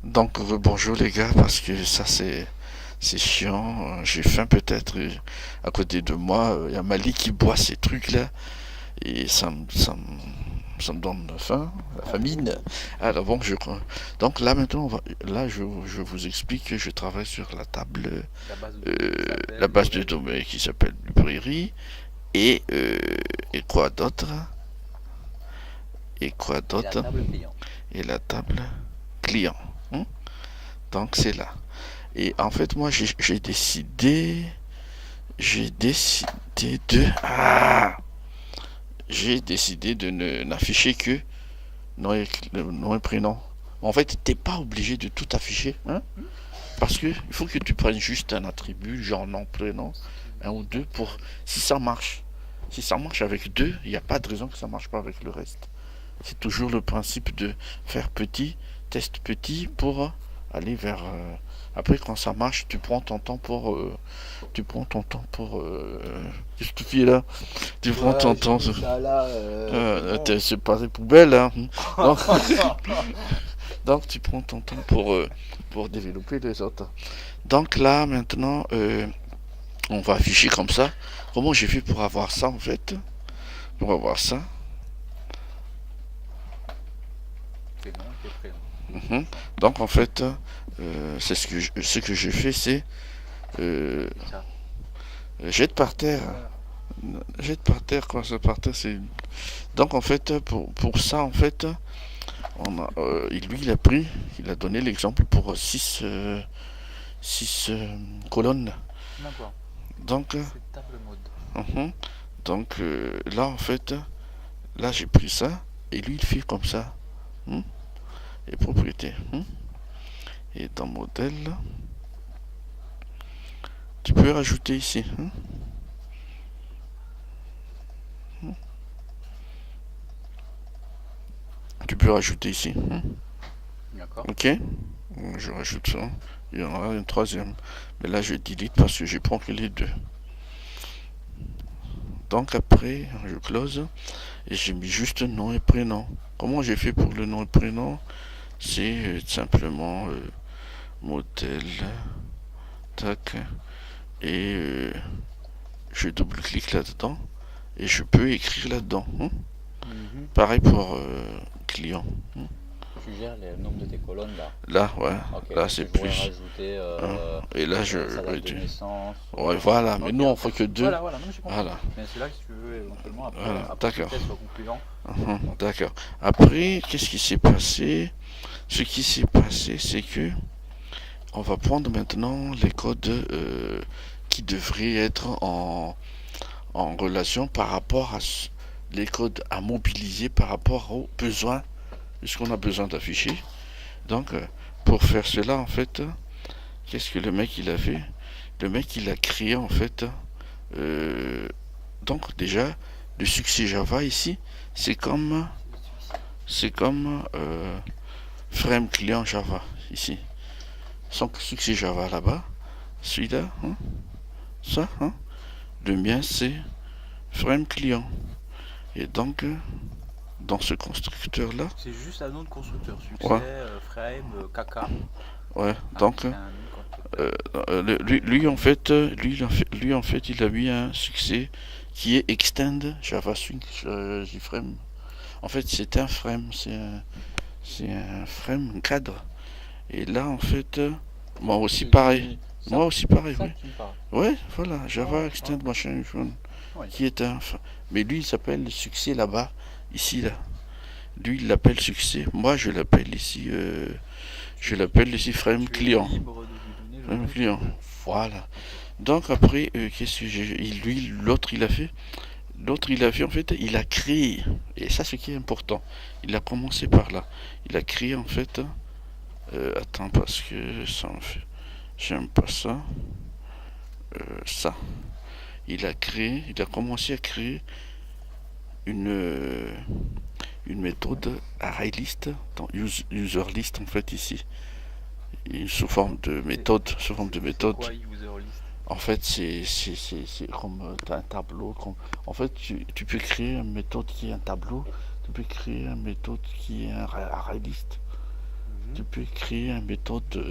Donc bonjour les gars, parce que ça c'est chiant. J'ai faim peut-être. À côté de moi, il y a Mali qui boit ces trucs là et ça me donne faim, la famine. Alors bon, donc là maintenant, là je vous explique que je travaille sur la table, La base de données qui la s'appelle base de librairie. données qui s'appelle librairie et et quoi d'autre et quoi Et la d'autre table client. et la table client. Hein. Donc c'est là. Et en fait, moi, j'ai décidé de, j'ai décidé de ne n'afficher que nom et prénom. En fait, t'es pas obligé de tout afficher, hein, parce que il faut que tu prennes juste un attribut, genre nom, prénom, un ou deux, Ok. pour si ça marche. Si ça marche avec deux, il n'y a pas de raison que ça marche pas avec le reste. C'est toujours le principe de faire petit, test petit pour aller vers. Après, quand ça marche, tu prends ton temps pour. Tu prends ton temps pour. Qu'est-ce que tu fais là? Tu prends ton Voilà, j'ai temps. mis ça là, c'est bon. C'est pas des poubelles, hein. Donc, donc, tu prends ton temps pour développer les autres. Donc là, maintenant, on va afficher comme ça. Comment j'ai fait pour avoir ça en fait? Pour avoir ça. Tes noms et tes prénoms. Mhm. Donc en fait, c'est ce que j'ai fait, c'est euh, C'est ça. jette par terre. Voilà. Jette par terre, quoi, ça par terre, c'est. Donc en fait, pour ça, en fait, lui, il a pris, il a donné l'exemple pour 6 colonnes. D'accord. Donc, C'est table mode. mhm. Donc là, en fait, là, j'ai pris ça, et lui, il fait comme ça. Hmm. Et propriété. Hmm. Et dans modèle, tu peux rajouter ici. Hmm. Tu peux rajouter ici. Hmm. D'accord. Ok. Je rajoute ça. Il y en aura une troisième. Mais là, je delete parce que je prends que les deux. Donc après, je close et j'ai mis juste nom et prénom. Comment j'ai fait pour le nom et prénom? C'est simplement modèle, tac, et je double-clique là-dedans et je peux écrire là-dedans. Hein. Mhm. Pareil pour client. Hein. Tu gères le nombre de tes colonnes là. Là, ouais, Ok, là donc c'est je pourrais plus. rajouter Hein. Et là, sa date de naissance. ouais, voilà, mais Ok, nous on ok. fait que deux. Voilà, voilà, non, mais j'ai compris. Voilà, Mais c'est là que si tu veux éventuellement, voilà, après que le d'accord. test soit concluant. D'accord. Après, qu'est-ce qui s'est passé? Ce qui s'est passé, c'est que on va prendre maintenant les codes qui devraient être en relation par rapport à les codes à mobiliser par rapport aux besoins, de ce qu'on a besoin d'afficher. Donc, pour faire cela, en fait, qu'est-ce que le mec il a fait? Le mec il a créé en fait, euh, donc déjà, le succès Java ici, c'est comme, C'est celui-ci. c'est comme frame client Java ici. Son succès Java là-bas, celui-là, hein, ça, hein, le mien c'est frame client. Et donc, dans ce constructeur-là, C'est juste un nom de constructeur. Succès, ouais, frame, caca. ouais, Ah, donc, c'est un nom de constructeur. lui, en fait, il a mis un succès qui est Extend Java Swing JFrame. En fait, c'est un frame, c'est un frame, un cadre. Et là, en fait, moi aussi pareil. Ça, Moi aussi pareil, ça oui. que tu me parles. Ouais, voilà, Java Ouais, Extend ok. machin, Oui. qui est un. Mais lui, il s'appelle succès là-bas, ici, là. Lui, il l'appelle succès. Moi, je l'appelle ici frame Tu es client. libre de lui donner le Frame nom que tu client. veux. Voilà. Ok. Donc après, qu'est-ce que lui, l'autre, il a fait en fait, il a créé. Et ça, ce qui est important. Il a commencé par là. Il a créé en fait. Attends, parce que ça me fait. J'aime pas ça. Ça. Il a commencé à créer une, euh, une méthode ArrayList, dans user list en fait ici. Et sous forme de C'est méthode, c'est quoi user list? En fait, c'est comme un tableau. En fait, tu peux créer une méthode qui est un tableau. Tu peux créer une méthode qui est un array list. Tu peux créer une méthode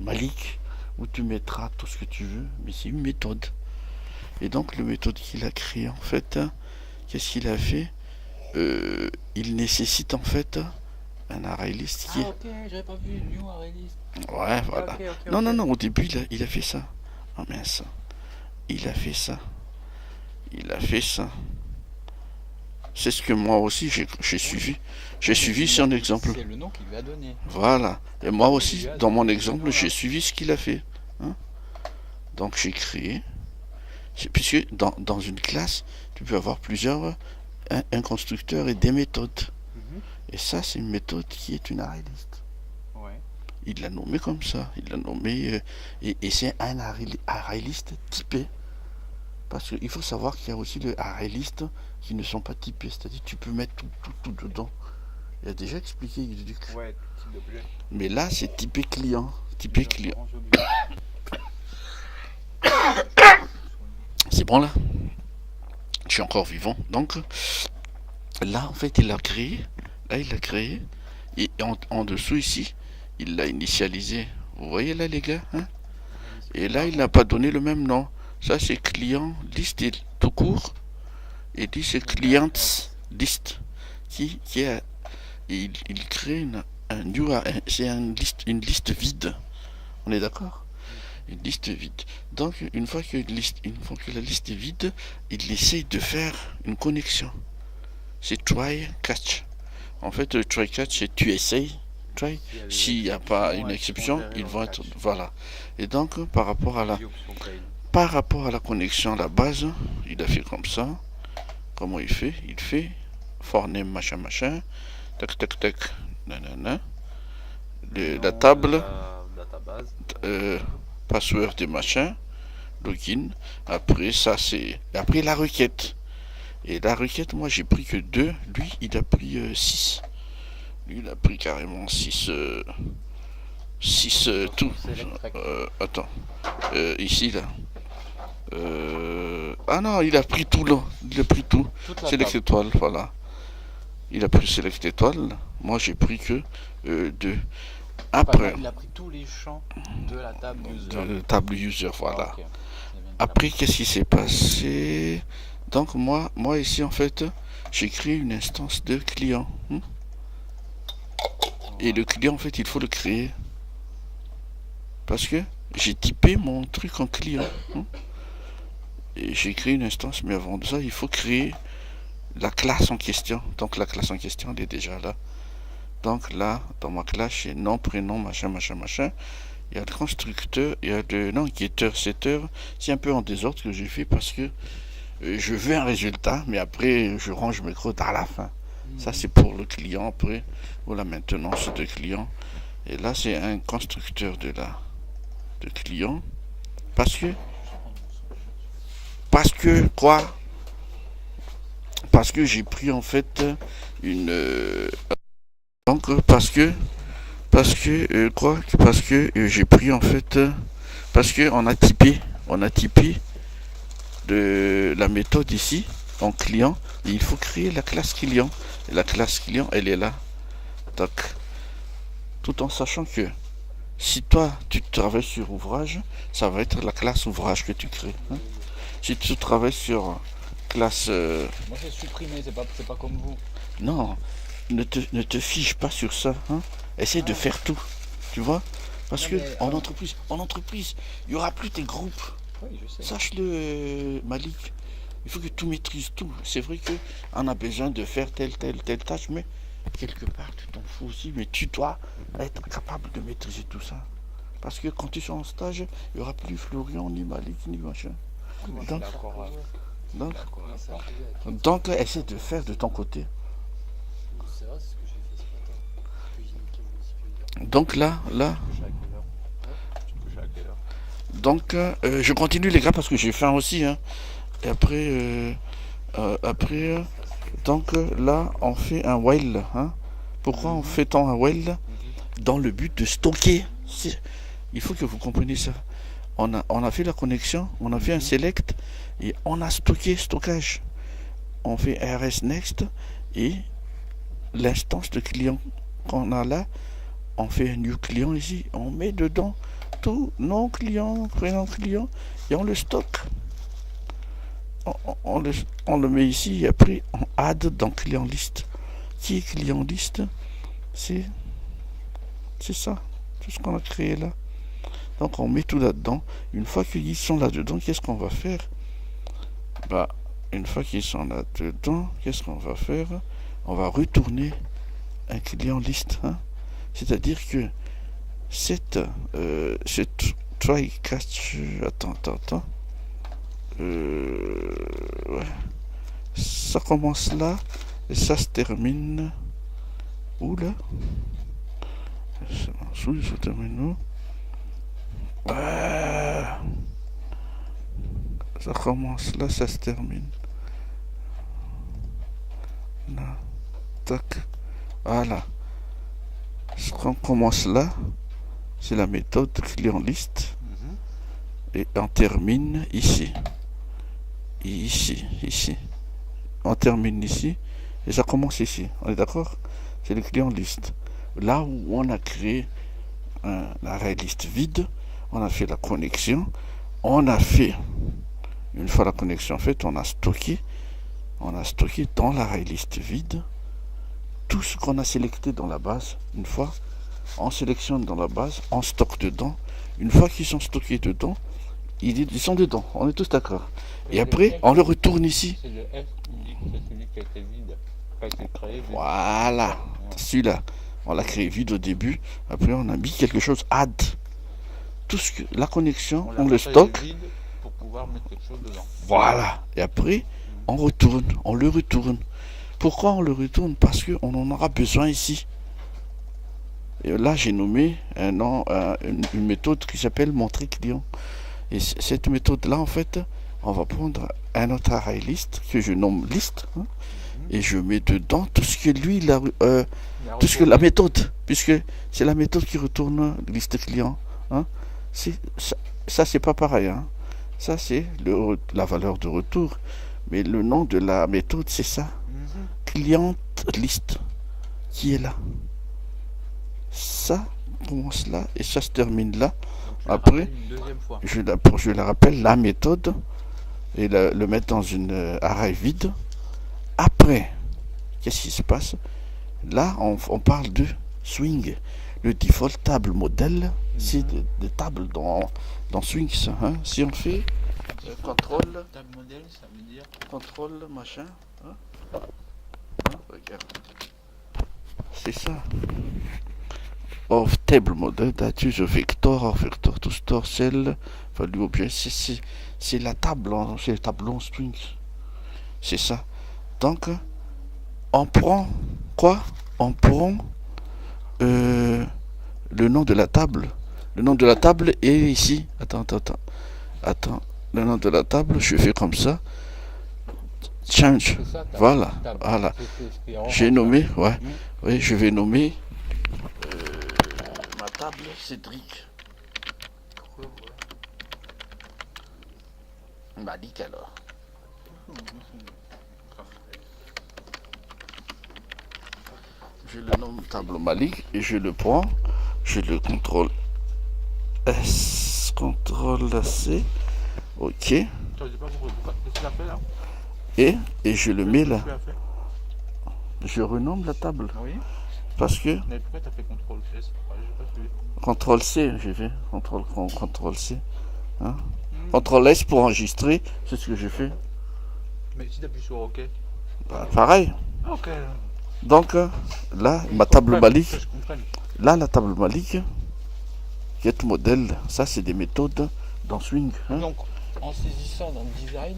Malik où tu mettras tout ce que tu veux, mais c'est une méthode. Et donc, la méthode qu'il a créée, en fait, qu'est-ce qu'il a fait? Il nécessite, en fait, un array list qui est. Ah, ok, j'avais pas vu, new array list. Ouais, voilà. Ok, ok, Non, ok. non, non, au début, il a fait ça. Oh mince. Il a fait ça. Il a fait ça. C'est ce que moi aussi j'ai suivi. J'ai suivi son exemple. C'est le nom qu'il lui a donné. Voilà. Et moi aussi, dans mon exemple, Voilà. j'ai suivi ce qu'il a fait. Hein. Donc j'ai créé. Puisque dans une classe, tu peux avoir plusieurs, un constructeur et des méthodes. Et ça, c'est une méthode qui est une array list. Ouais. Il l'a nommé comme ça. Il l'a nommé. Et c'est un array list typé. Parce qu'il faut savoir qu'il y a aussi les array list qui ne sont pas typés. C'est-à-dire tu peux mettre tout dedans. Il a déjà expliqué. Ouais, type d'objet. Mais là, c'est typé client. Typé client. C'est bon là? Je suis encore vivant. Donc là, en fait, il a créé. Là, il a créé. Et en dessous ici, il l'a initialisé. Vous voyez là, les gars, hein? Et là, il n'a pas donné le même nom. Ça, c'est client list tout court. Et dit c'est clients list. Qui a. Il crée un new. C'est une liste vide. On est d'accord? Une liste vide. Donc, une fois que la liste est vide, il essaye de faire une connexion. C'est try catch. En fait, le try catch, c'est tu essayes. Try. S'il n'y a pas une exception, ils vont être. Voilà. Et donc, par rapport à la connexion à la base, il a fait comme ça. Comment il fait? Il fait for name machin machin. Tac tac tac. Nanana. La table. Password des machins. Login. Après, ça c'est. Après, la requête. Et la requête, moi j'ai pris que 2. Lui, il a pris 6. Lui, il a pris carrément 6. 6 tout. Attends. Ici, là. Ah non, il a pris tout là. Il a pris tout. Select étoile, voilà. Il a pris Select étoile. Moi, j'ai pris que 2. Après. Il a pris tous les champs de la table user. De table user, voilà. Ah, okay. Après, qu'est-ce qui s'est passé? Donc, moi ici, en fait, j'ai créé une instance de client. Et le client, en fait, il faut le créer. Parce que j'ai typé mon truc en client. Et j'ai créé une instance, mais avant de ça, il faut créer la classe en question. Donc, la classe en question, elle est déjà là. Donc, là, dans ma classe, j'ai nom, prénom, machin, machin, machin. Il y a le constructeur, il y a le getter, setter. C'est un peu en désordre que j'ai fait parce que je veux un résultat, mais après, je range mes crottes à la fin. Ça, c'est pour le client après, ou la maintenance de client. Et là, c'est un constructeur de client. Parce que quoi? Parce que j'ai pris en fait une. Donc, parce que j'ai pris en fait. Parce que on a typé de la méthode ici en client. Et il faut créer la classe client. Et la classe client, elle est là. Donc, tout en sachant que si toi tu travailles sur ouvrage, ça va être la classe ouvrage que tu crées. Si tu travailles sur classe. Moi j'ai supprimé, c'est pas comme vous. Non, ne te fiche pas sur ça. Essaye de faire tout. Tu vois? Parce que en entreprise, il n'y aura plus tes groupes. Oui, je sais. Sache-le, Malik. Il faut que tu maîtrises tout. C'est vrai qu'on a besoin de faire telle tâche, mais quelque part, tu t'en fous aussi. Mais tu dois être capable de maîtriser tout ça. Parce que quand tu seras en stage, il n'y aura plus Florian, ni Malik, ni machin. Donc, essaie de faire de ton côté. Donc là. Donc, je continue les gars parce que j'ai faim aussi. Et après, donc là, on fait un while. Pourquoi on fait tant un while? Dans le but de stocker. Il faut que vous compreniez ça. On a fait la connexion, on a fait un select et on a stockage. On fait rs next et l'instance de client qu'on a là, on fait un new client ici, on met dedans tout, nom client, prénom client, et on le stocke. On le met ici et après on add dans client list. Qui est client list? C'est ça, tout ce qu'on a créé là. Donc on met tout là-dedans. Une fois qu'ils sont là-dedans, qu'est-ce qu'on va faire? Bah, une fois qu'ils sont là-dedans, qu'est-ce qu'on va faire? On va retourner un client list. Hein? C'est-à-dire que cette try catch. Attends. Ouais. Ça commence là et ça se termine où là? Ça termine où? Ça commence là, ça se termine là. Tac. Voilà. Ce qu'on commence là, c'est la méthode client list. Et on termine ici. Et ici. On termine ici. Et ça commence ici. On est d'accord? C'est le client list. Là où on a créé un array list vide, on a fait la connexion. On a fait, une fois la connexion faite, on a stocké dans l'array list vide tout ce qu'on a sélecté dans la base. Une fois, on sélectionne dans la base, on stocke dedans. Une fois qu'ils sont stockés dedans, ils sont dedans, on est tous d'accord. Et après, on le retourne ici. C'est le F qui dit que c'est celui qui a été vide, qui a été créé vide. Voilà, celui-là, on l'a créé vide au début. Après, on a mis quelque chose, add. Tout ce que la connexion, on le stocke. Vide pour pouvoir mettre quelque chose dedans. Voilà. Et après, on le retourne. Pourquoi on le retourne? Parce qu'on en aura besoin ici. Et là, j'ai nommé une méthode qui s'appelle montrer client. Et cette méthode-là, en fait, on va prendre un autre array list que je nomme list. Hein, et je mets dedans tout ce que lui, tout ce que la méthode, puisque c'est la méthode qui retourne liste client. Hein, ça c'est pas pareil. Hein. Ça, c'est la valeur de retour. Mais le nom de la méthode, c'est ça. Client list qui est là. Ça commence là et ça se termine là. Après, je la rappelle, la méthode et le mettre dans une array vide. Après, qu'est-ce qui se passe? Là, on parle de swing. Le default table modèle, c'est des tables dans Swing. Hein. Si on fait contrôle, Table modèle, ça veut dire contrôle machin. Hein. Regarde. C'est ça. Of table model that use a vector or vector to store cell value object. C'est la table, c'est le tableau en string. C'est ça. Donc, on prend quoi? On prend le nom de la table. Le nom de la table est ici. Attends. Le nom de la table, je fais comme ça. Change. ça, voilà. J'ai nommé, ouais. Oui, je vais nommer ma table Cédric. Malik alors. Je le nomme table Malik et je le prends. Je le contrôle S, contrôle C. Ok. Et je le mets là. Je renomme la table. Oui. Parce que. Mais pourquoi t'as fait CTRL S? CTRL C, j'ai fait. CTRL C. Hein? CTRL S pour enregistrer, c'est ce que j'ai fait. Mais si t'appuies sur OK. Bah, pareil. OK. Donc là, ma table Malik. Là, la table Malik. Get modèle. Ça, c'est des méthodes dans Swing. Hein? Donc, en saisissant dans le design,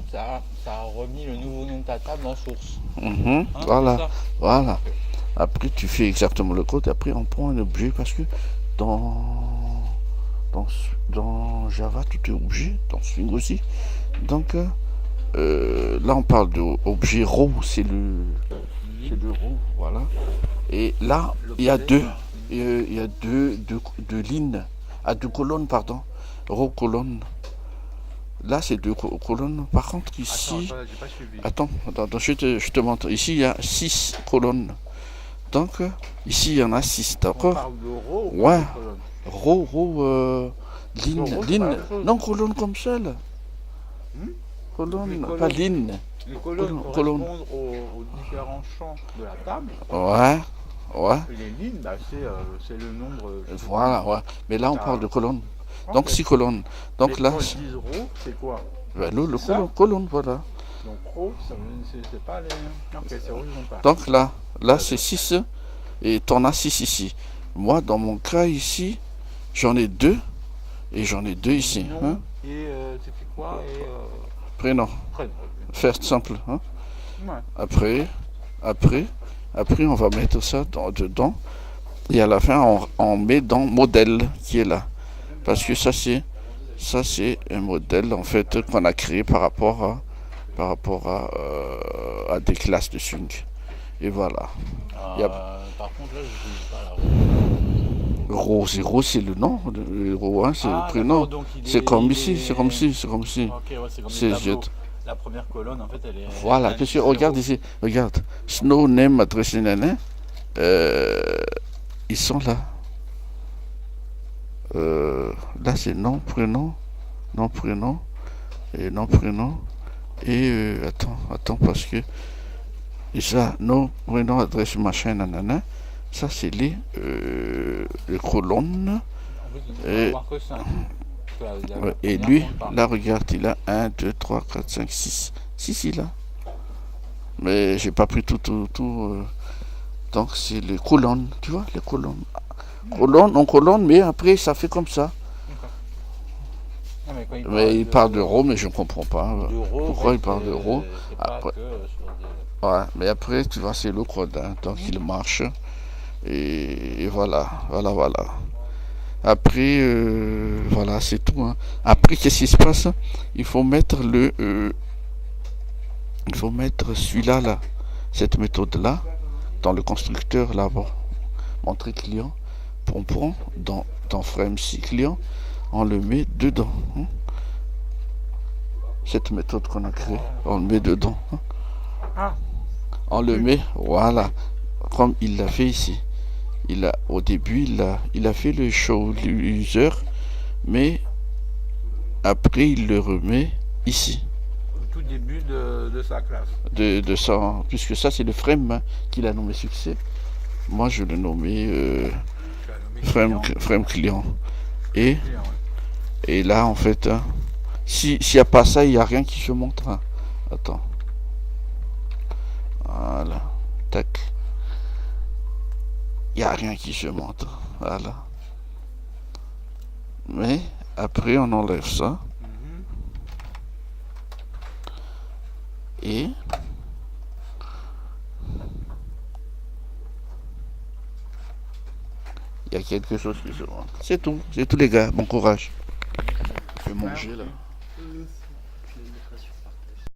ça a remis le nouveau nom de ta table en source. Hein, voilà. Après, tu fais exactement le code. Et après, on prend un objet parce que dans Java, tout est objet. Dans Swing aussi. Donc, là, on parle d'objet row. C'est le row. Voilà. Et là, il y a deux lignes. Deux colonnes, pardon. Row, colonne. Là, c'est deux colonnes. Par contre, ici. Attends, je te montre. Ici, il y a 6 colonnes. Donc, ici, il y en a 6, On d'accord? parle de rho ou Ouais. de colonne? Ligne, Le rho, c'est ligne. pas la même chose. Non, colonne comme ça, là. Les Colonne, colonnes. pas ligne. Les colonnes Colonne. correspondent aux différents champs de la table. Ouais, ouais. Et les lignes, bah, c'est le nombre. Voilà, ouais. Mais là, on parle de colonne. Ok. Donc, 6 colonnes. Donc Mais là, quand ils disent rho, c'est quoi? ben, le ça colonne, voilà. Donc rho, c'est pas les. Ok, c'est horizontal. Donc là c'est 6 et t'en as 6 ici. Moi, dans mon cas ici, j'en ai 2 et j'en ai 2 ici. Nom Hein? et c'était quoi? Et Prénom. prénom. Faire simple. Hein? Ouais. Après, on va mettre ça dedans. Et à la fin, on met dans modèle qui est là. Parce que ça, c'est un modèle en fait qu'on a créé par rapport à des classes de swing. Et voilà. Par contre, là, je n'utilise pas la rho. Rho, c'est le nom. Le Rho, hein, c'est le prénom. d'accord, donc C'est comme il ici, est- c'est comme ici, c'est comme ici. Ok, ouais, c'est comme C'est les tableaux. juste- La première colonne, en fait, elle est. Voilà, elle parce que est regarde zéro. ici, regarde. Snow, name, adresse, nanana. Ils sont là. Là, c'est nom, prénom, et nom, prénom. Et attends, parce que. Et ça, nom, prénom, adresse, machin, nanana. Ça, c'est les colonnes. En fait, il Et- faut avoir que 5. Ouais, et lui, là, regarde, il a 1, 2, 3, 4, 5, 6. 6, il a. Mais j'ai pas pris tout. Donc, c'est les colonnes, tu vois, les colonnes. Colonne, mais après, ça fait comme ça. Mais il parle de rho, mais je ne comprends pas. Pourquoi il parle de rho? C'est pas Après- que sur des. Ouais, mais après, tu vois, c'est le code, hein, donc il marche. Et voilà. Après, voilà, c'est tout. Hein. Après, qu'est-ce qui se passe? Il faut mettre il faut mettre celui-là, là, cette méthode-là, dans le constructeur là-bas. Montrer client. On prend dans frame 6 client, on le met dedans. Hein. Cette méthode qu'on a créée, on le met dedans. Hein. Ah. On le met, voilà, comme il l'a fait ici. Au début, il a fait le show user, mais après, il le remet ici. Au tout début de sa classe. De ça, puisque ça, c'est le frame hein, qu'il a nommé succès. Moi, je l'ai nommé Tu as nommé frame client. client, ouais. Et là, en fait, hein, s'il n'y a pas ça, il n'y a rien qui se montre. Hein. Attends. Voilà. Tac. Il n'y a rien qui se montre. Voilà. Mais après, on enlève ça. Et il y a quelque chose qui se montre. C'est tout les gars. Bon courage. Je vais manger là.